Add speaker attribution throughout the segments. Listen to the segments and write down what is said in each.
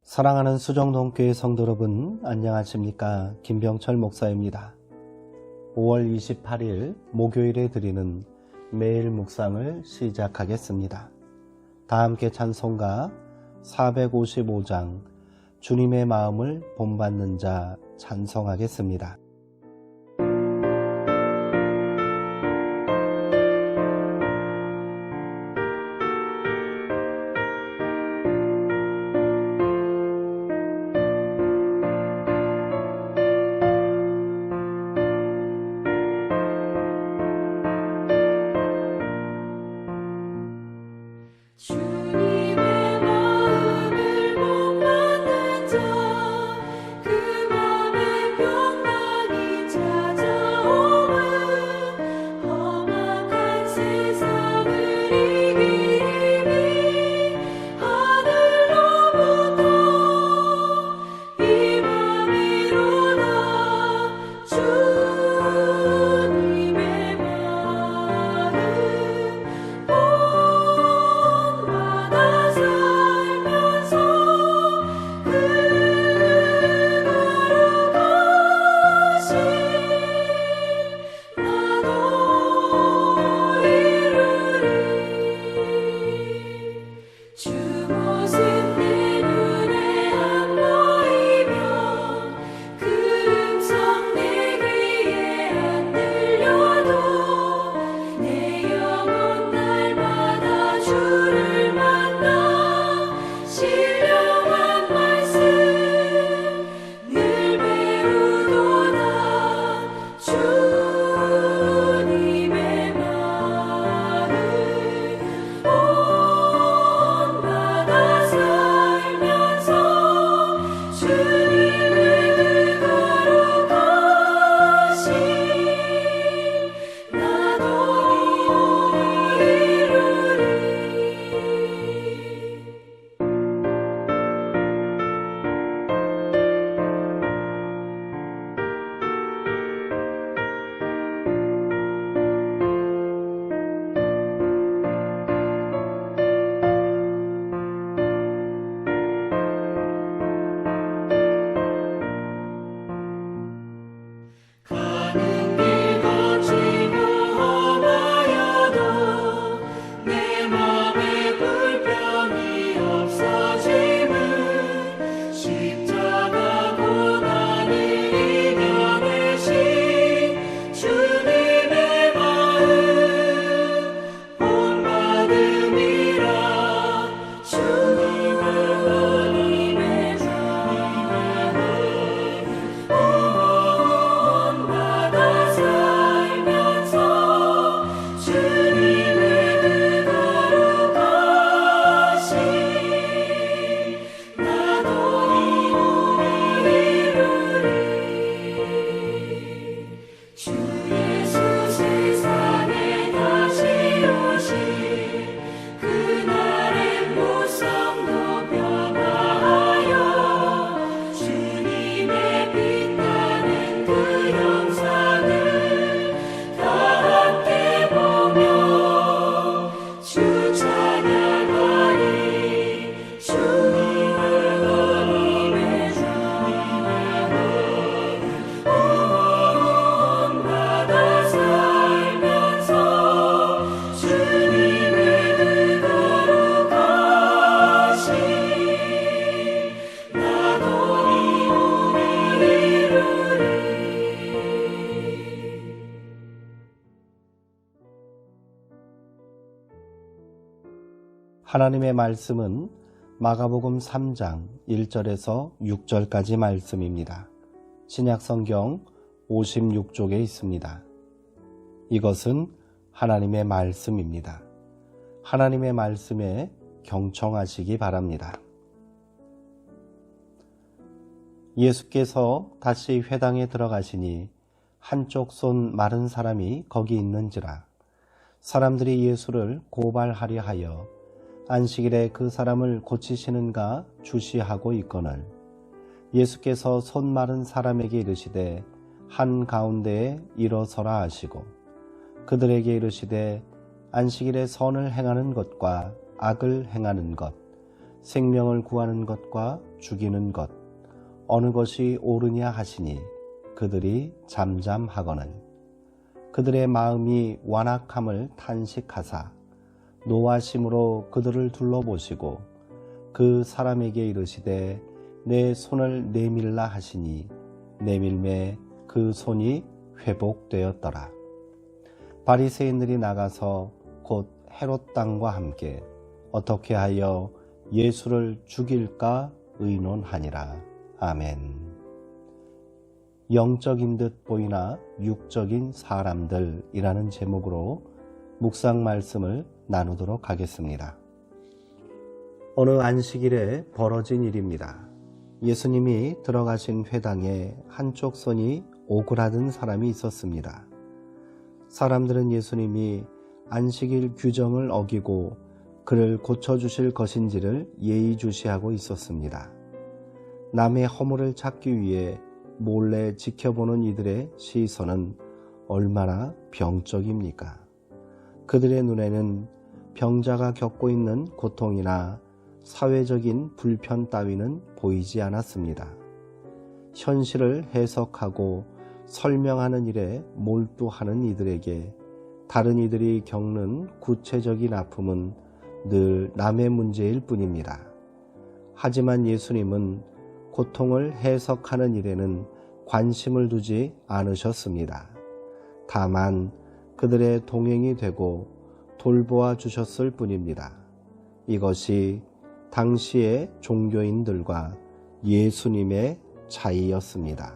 Speaker 1: 사랑하는 수정동교회 성도 여러분, 안녕하십니까? 김병철 목사입니다. 5월 28일 목요일에 드리는 매일 묵상을 시작하겠습니다. 다 함께 찬송가 455장 주님의 마음을 본받는 자 찬송하겠습니다. 하나님의 말씀은 마가복음 3장 1절에서 6절까지 말씀입니다. 신약성경 56쪽에 있습니다. 이것은 하나님의 말씀입니다. 하나님의 말씀에 경청하시기 바랍니다. 예수께서 다시 회당에 들어가시니 한쪽 손 마른 사람이 거기 있는지라. 사람들이 예수를 고발하려 하여 안식일에 그 사람을 고치시는가 주시하고 있거늘 예수께서 손 마른 사람에게 이르시되 한 가운데에 일어서라 하시고 그들에게 이르시되 안식일에 선을 행하는 것과 악을 행하는 것 생명을 구하는 것과 죽이는 것 어느 것이 옳으냐 하시니 그들이 잠잠하거늘 그들의 마음이 완악함을 탄식하사 노하심으로 그들을 둘러보시고 그 사람에게 이르시되 내 손을 내밀라 하시니 내밀매 그 손이 회복되었더라. 바리새인들이 나가서 곧 헤롯 당과 함께 어떻게 하여 예수를 죽일까 의논하니라. 아멘. 영적인 듯 보이나 육적인 사람들이라는 제목으로 묵상 말씀을 나누도록 하겠습니다. 어느 안식일에 벌어진 일입니다. 예수님이 들어가신 회당에 한쪽 손이 오그라든 사람이 있었습니다. 사람들은 예수님이 안식일 규정을 어기고 그를 고쳐주실 것인지를 예의주시하고 있었습니다. 남의 허물을 찾기 위해 몰래 지켜보는 이들의 시선은 얼마나 병적입니까? 그들의 눈에는 병자가 겪고 있는 고통이나 사회적인 불편 따위는 보이지 않았습니다. 현실을 해석하고 설명하는 일에 몰두하는 이들에게 다른 이들이 겪는 구체적인 아픔은 늘 남의 문제일 뿐입니다. 하지만 예수님은 고통을 해석하는 일에는 관심을 두지 않으셨습니다. 다만 그들의 동행이 되고 돌보아 주셨을 뿐입니다. 이것이 당시의 종교인들과 예수님의 차이였습니다.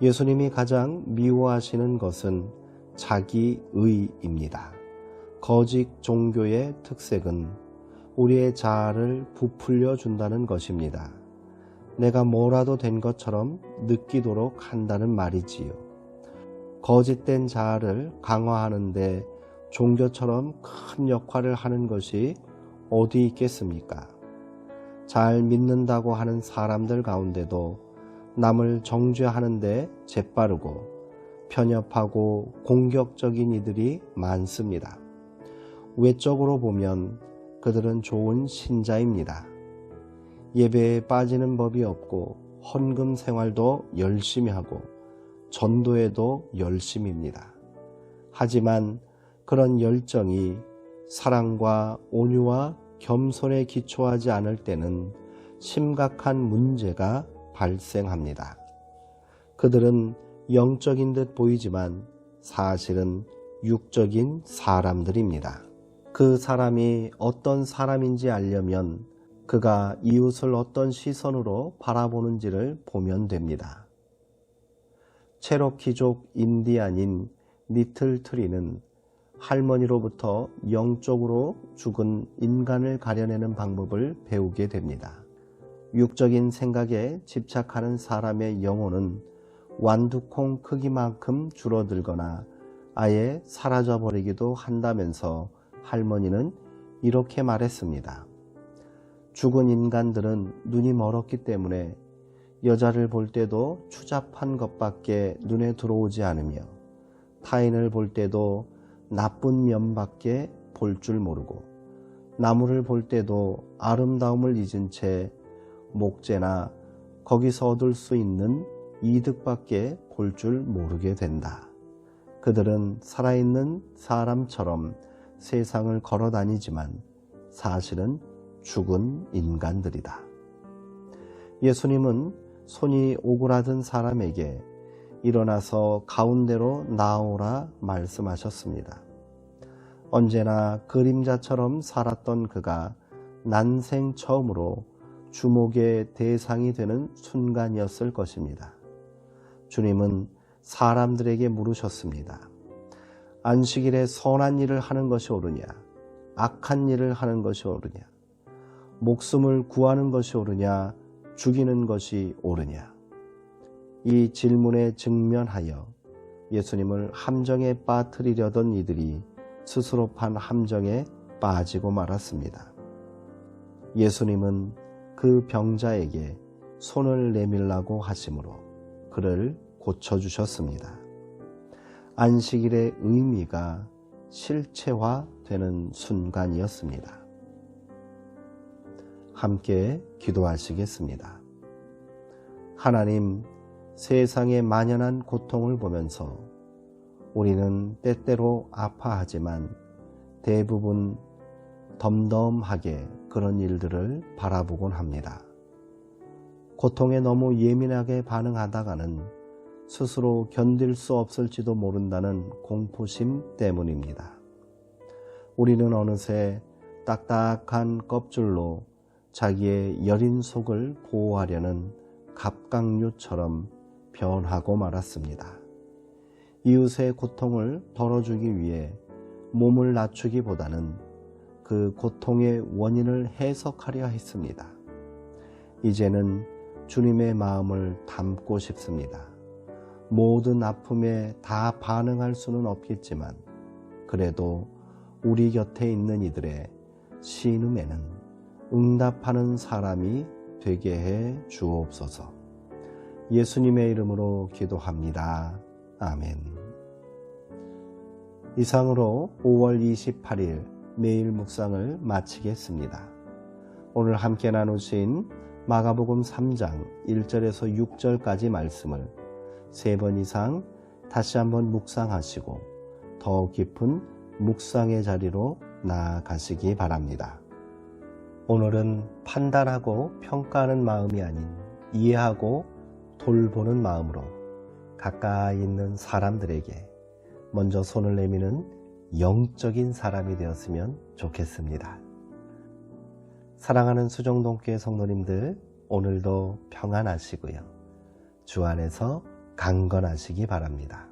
Speaker 1: 예수님이 가장 미워하시는 것은 자기의입니다. 거짓 종교의 특색은 우리의 자아를 부풀려 준다는 것입니다. 내가 뭐라도 된 것처럼 느끼도록 한다는 말이지요. 거짓된 자아를 강화하는데 종교처럼 큰 역할을 하는 것이 어디 있겠습니까? 잘 믿는다고 하는 사람들 가운데도 남을 정죄하는데 재빠르고 편협하고 공격적인 이들이 많습니다. 외적으로 보면 그들은 좋은 신자입니다. 예배에 빠지는 법이 없고 헌금 생활도 열심히 하고 전도에도 열심입니다. 하지만 그런 열정이 사랑과 온유와 겸손에 기초하지 않을 때는 심각한 문제가 발생합니다. 그들은 영적인 듯 보이지만 사실은 육적인 사람들입니다. 그 사람이 어떤 사람인지 알려면 그가 이웃을 어떤 시선으로 바라보는지를 보면 됩니다. 체로키족 인디안인 리틀 트리는 할머니로부터 영적으로 죽은 인간을 가려내는 방법을 배우게 됩니다. 육적인 생각에 집착하는 사람의 영혼은 완두콩 크기만큼 줄어들거나 아예 사라져버리기도 한다면서 할머니는 이렇게 말했습니다. 죽은 인간들은 눈이 멀었기 때문에 여자를 볼 때도 추잡한 것밖에 눈에 들어오지 않으며 타인을 볼 때도 나쁜 면밖에 볼 줄 모르고 나무를 볼 때도 아름다움을 잊은 채 목재나 거기서 얻을 수 있는 이득밖에 볼 줄 모르게 된다. 그들은 살아있는 사람처럼 세상을 걸어 다니지만 사실은 죽은 인간들이다. 예수님은 손이 오그라든 사람에게 일어나서 가운데로 나오라 말씀하셨습니다. 언제나 그림자처럼 살았던 그가 난생 처음으로 주목의 대상이 되는 순간이었을 것입니다. 주님은 사람들에게 물으셨습니다. 안식일에 선한 일을 하는 것이 옳으냐, 악한 일을 하는 것이 옳으냐, 목숨을 구하는 것이 옳으냐, 죽이는 것이 옳으냐. 이 질문에 직면하여 예수님을 함정에 빠뜨리려던 이들이 스스로 판 함정에 빠지고 말았습니다. 예수님은 그 병자에게 손을 내밀라고 하심으로 그를 고쳐주셨습니다. 안식일의 의미가 실체화되는 순간이었습니다. 함께 기도하시겠습니다. 하나님, 세상의 만연한 고통을 보면서 우리는 때때로 아파하지만 대부분 덤덤하게 그런 일들을 바라보곤 합니다. 고통에 너무 예민하게 반응하다가는 스스로 견딜 수 없을지도 모른다는 공포심 때문입니다. 우리는 어느새 딱딱한 껍질로 자기의 여린 속을 보호하려는 갑각류처럼 변하고 말았습니다. 이웃의 고통을 덜어주기 위해 몸을 낮추기보다는 그 고통의 원인을 해석하려 했습니다. 이제는 주님의 마음을 담고 싶습니다. 모든 아픔에 다 반응할 수는 없겠지만 그래도 우리 곁에 있는 이들의 신음에는 응답하는 사람이 되게 해 주옵소서. 예수님의 이름으로 기도합니다. 아멘. 이상으로 5월 28일 매일 묵상을 마치겠습니다. 오늘 함께 나누신 마가복음 3장 1절에서 6절까지 말씀을 3번 이상 다시 한번 묵상하시고 더 깊은 묵상의 자리로 나아가시기 바랍니다. 오늘은 판단하고 평가하는 마음이 아닌 이해하고 돌보는 마음으로 가까이 있는 사람들에게 먼저 손을 내미는 영적인 사람이 되었으면 좋겠습니다. 사랑하는 수정동교회 성도님들, 오늘도 평안하시고요. 주 안에서 강건하시기 바랍니다.